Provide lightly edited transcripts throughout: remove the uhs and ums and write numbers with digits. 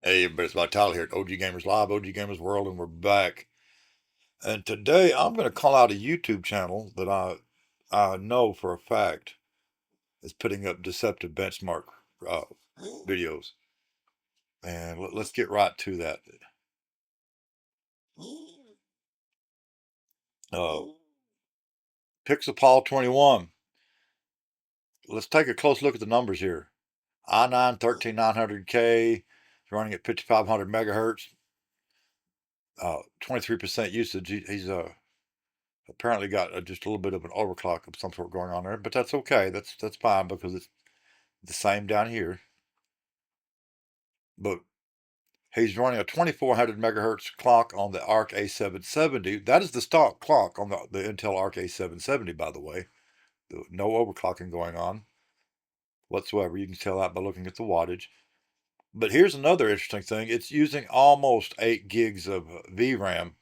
Hey, everybody, it's my Tyler here at OG Gamers Live, OG Gamers World, and we're back. And today I'm going to call out a YouTube channel that I know for a fact is putting up deceptive benchmark uh, videos. And let's get right to that. Uh, Pixelpaul21. Let's take a close look at the numbers here. i9 13900K, running at 5500 megahertz, 23% usage. He's apparently got just a little bit of an overclock of some sort going on there, but that's okay. That's fine because it's the same down here. But he's running a 2400 megahertz clock on the Arc A770. That is the stock clock on the Intel Arc A770, by the way. No overclocking going on whatsoever. You can tell that by looking at the wattage. But here's another interesting thing. It's using almost 8 gigs of VRAM,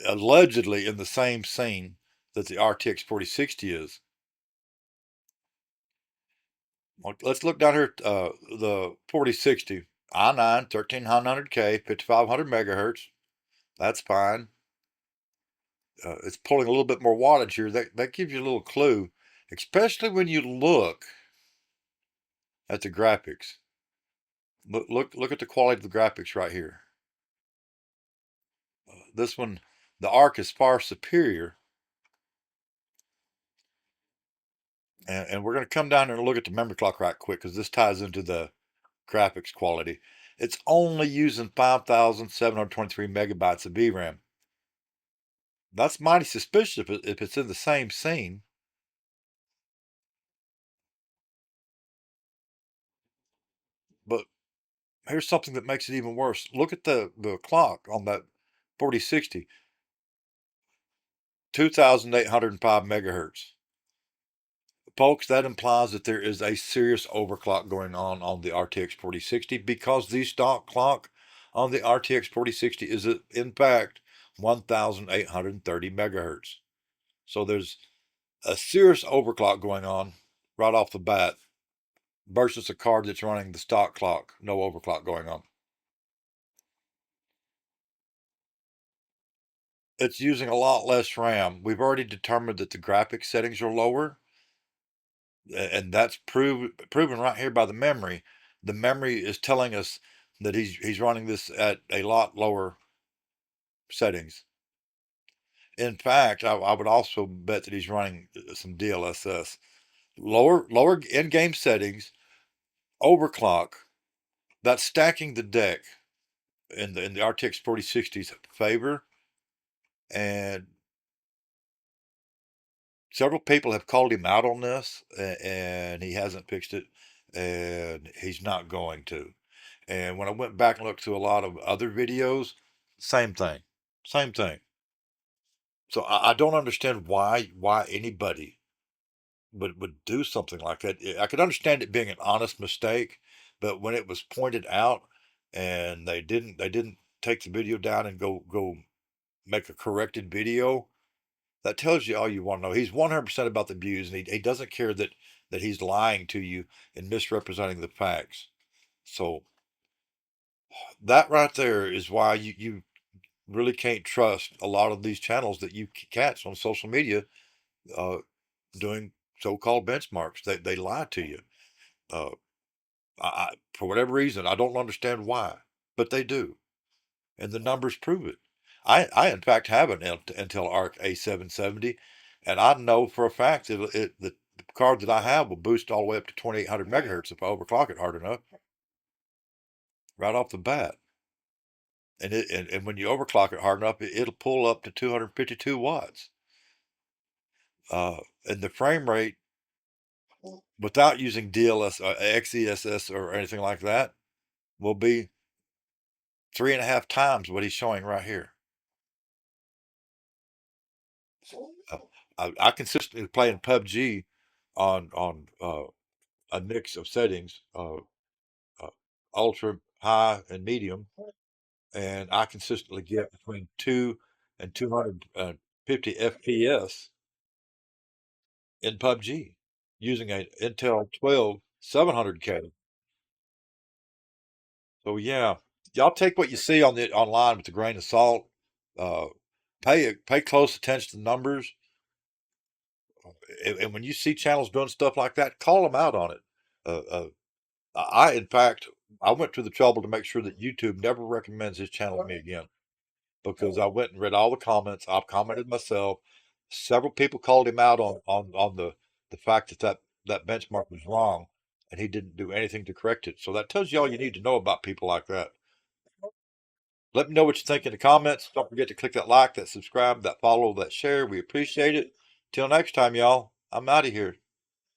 allegedly in the same scene that the RTX 4060 is. Let's look down here at the 4060. i9 1300K, 5500 megahertz. That's fine. It's pulling a little bit more wattage here. That gives you a little clue, especially when you look at the graphics. Look at the quality of the graphics right here. This one, the Arc is far superior. And we're going to come down here and look at the memory clock right quick because this ties into the graphics quality. It's only using 5,723 megabytes of VRAM. That's mighty suspicious if it's in the same scene. But here's something that makes it even worse. Look at the clock on that 4060. 2,805 megahertz. Folks, that implies that there is a serious overclock going on the RTX 4060 because the stock clock on the RTX 4060 is in fact 1,830 megahertz. So there's a serious overclock going on right off the bat versus a card that's running the stock clock, no overclock going on. It's using a lot less RAM. We've already determined that the graphics settings are lower, and that's proven right here by the memory. The memory is telling us that he's running this at a lot lower settings. In fact, I would also bet that he's running some DLSS. Lower in-game settings, overclock, that's stacking the deck in the RTX 4060's favor. And several people have called him out on this, and he hasn't fixed it, and he's not going to. And when I went back and looked through a lot of other videos, same thing, same thing. So I don't understand why anybody would do something like that. I could understand it being an honest mistake, but when it was pointed out and they didn't take the video down and go make a corrected video, that tells you all you want to know. He's 100% about the views, and he doesn't care that he's lying to you and misrepresenting the facts. So that right there is why you really can't trust a lot of these channels that you catch on social media uh, doing so-called benchmarks. They lie to you. Uh, for whatever reason, I don't understand why, but they do, and the numbers prove it. I in fact have an Intel Arc A770, and I know for a fact that the card that I have will boost all the way up to 2,800 megahertz if I overclock it hard enough, right off the bat. And when you overclock it hard enough, it'll pull up to 252 watts. And the frame rate, without using DLS, XESS, or anything like that, will be 3.5 times what he's showing right here. Uh, I consistently playing PUBG on a mix of settings, uh, ultra, high, and medium, and I consistently get between 2 and 250 FPS in PUBG using a Intel 12 700K. So yeah, y'all take what you see on the online with a grain of salt. Uh, pay close attention to the numbers, and when you see channels doing stuff like that, call them out on it. In fact, I went to the trouble to make sure that YouTube never recommends his channel to me again because I went and read all the comments. I've commented myself. Several people called him out on the fact that that benchmark was wrong, and he didn't do anything to correct it. So that tells you all you need to know about people like that. Let me know what you think in the comments. Don't forget to click that like, that subscribe, that follow, that share. We appreciate it. Till next time, y'all. I'm out of here.